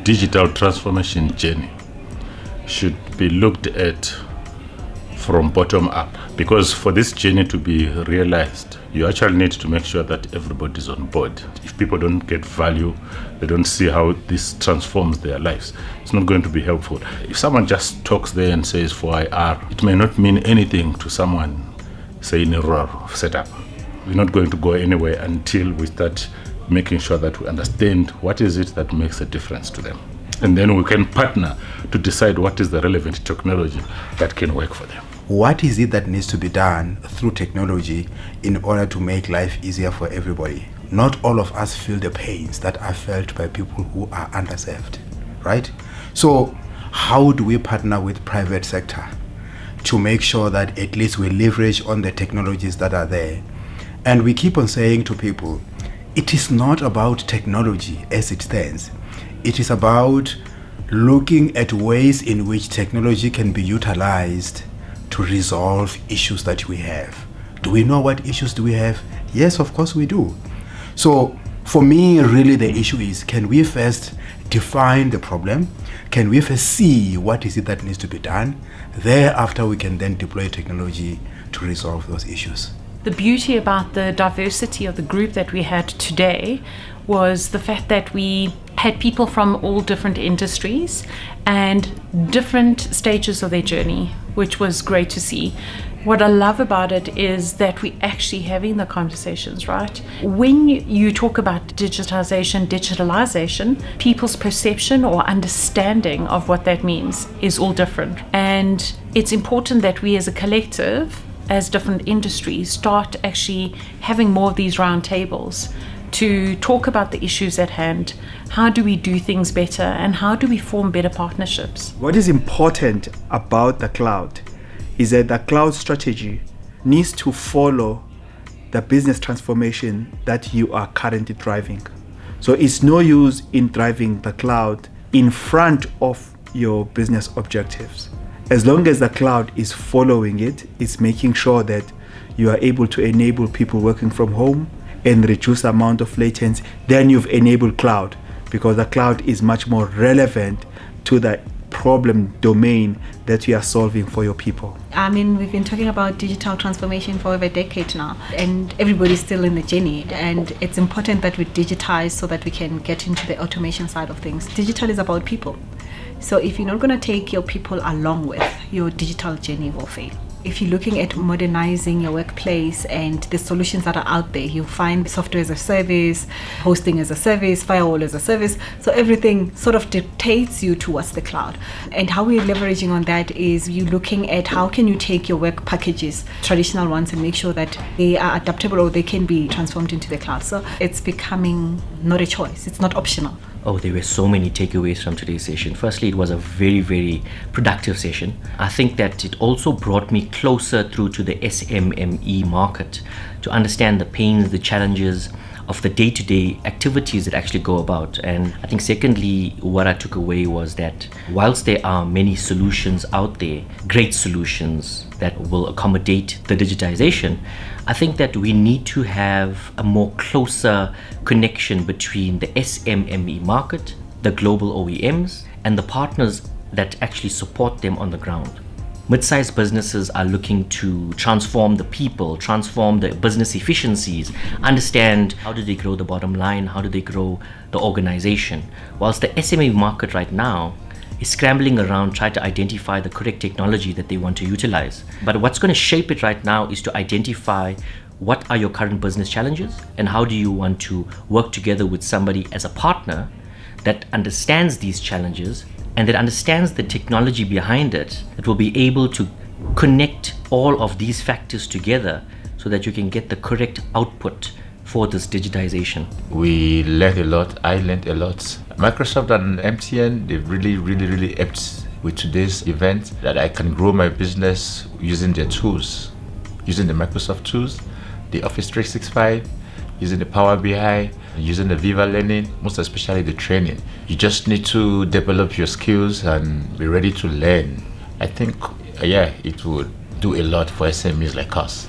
digital transformation journey should be looked at from bottom up, because for this journey to be realized, you actually need to make sure that everybody's on board. If people don't get value, they don't see how this transforms their lives, it's not going to be helpful. If someone just talks there and says 4IR, it may not mean anything to someone, say, in a rural setup. We're not going to go anywhere until we start making sure that we understand what is it that makes a difference to them. And then we can partner to decide what is the relevant technology that can work for them. What is it that needs to be done through technology in order to make life easier for everybody? Not all of us feel the pains that are felt by people who are underserved, right? So how do we partner with private sector to make sure that at least we leverage on the technologies that are there? And we keep on saying to people, it is not about technology as it stands. It is about looking at ways in which technology can be utilized to resolve issues that we have. Do we know what issues do we have? Yes, of course we do. So for me, really the issue is, can we first define the problem? Can we first see what is it that needs to be done? Thereafter, we can then deploy technology to resolve those issues. The beauty about the diversity of the group that we had today was the fact that we had people from all different industries and different stages of their journey, which was great to see. What I love about it is that we're actually having the conversations, right? When you talk about digitalization, people's perception or understanding of what that means is all different. And it's important that we as a collective, as different industries, start actually having more of these roundtables to talk about the issues at hand. How do we do things better, and how do we form better partnerships? What is important about the cloud is that the cloud strategy needs to follow the business transformation that you are currently driving. So it's no use in driving the cloud in front of your business objectives. As long as the cloud is following it, it's making sure that you are able to enable people working from home and reduce the amount of latency, then you've enabled cloud, because the cloud is much more relevant to the problem domain that you are solving for your people. I mean, we've been talking about digital transformation for over a decade now, and everybody's still in the journey, and it's important that we digitize so that we can get into the automation side of things. Digital is about people. So if you're not going to take your people along with, your digital journey will fail. If you're looking at modernizing your workplace and the solutions that are out there, you'll find software as a service, hosting as a service, firewall as a service. So everything sort of dictates you towards the cloud. And how we're leveraging on that is you looking at how can you take your work packages, traditional ones, and make sure that they are adaptable or they can be transformed into the cloud. So it's becoming not a choice. It's not optional. Oh, there were so many takeaways from today's session. Firstly, it was a very, very productive session. I think that it also brought me closer through to the SMME market to understand the pains, the challenges of the day-to-day activities that actually go about. And I think secondly, what I took away was that whilst there are many solutions out there, great solutions that will accommodate the digitization, I think that we need to have a more closer connection between the SMME market, the global OEMs, and the partners that actually support them on the ground. Mid-sized businesses are looking to transform the people, transform the business efficiencies, understand how do they grow the bottom line, how do they grow the organization. Whilst the SME market right now is scrambling around trying to identify the correct technology that they want to utilize. But what's going to shape it right now is to identify what are your current business challenges and how do you want to work together with somebody as a partner that understands these challenges and that understands the technology behind it, that will be able to connect all of these factors together so that you can get the correct output for this digitization. We learned a lot. I learned a lot. Microsoft and MTN, they've really helped with today's event that I can grow my business using their tools, using the Microsoft tools, the Office 365, using the Power BI, using the Viva Learning, most especially the training. You just need to develop your skills and be ready to learn. I think, it would do a lot for SMEs like us.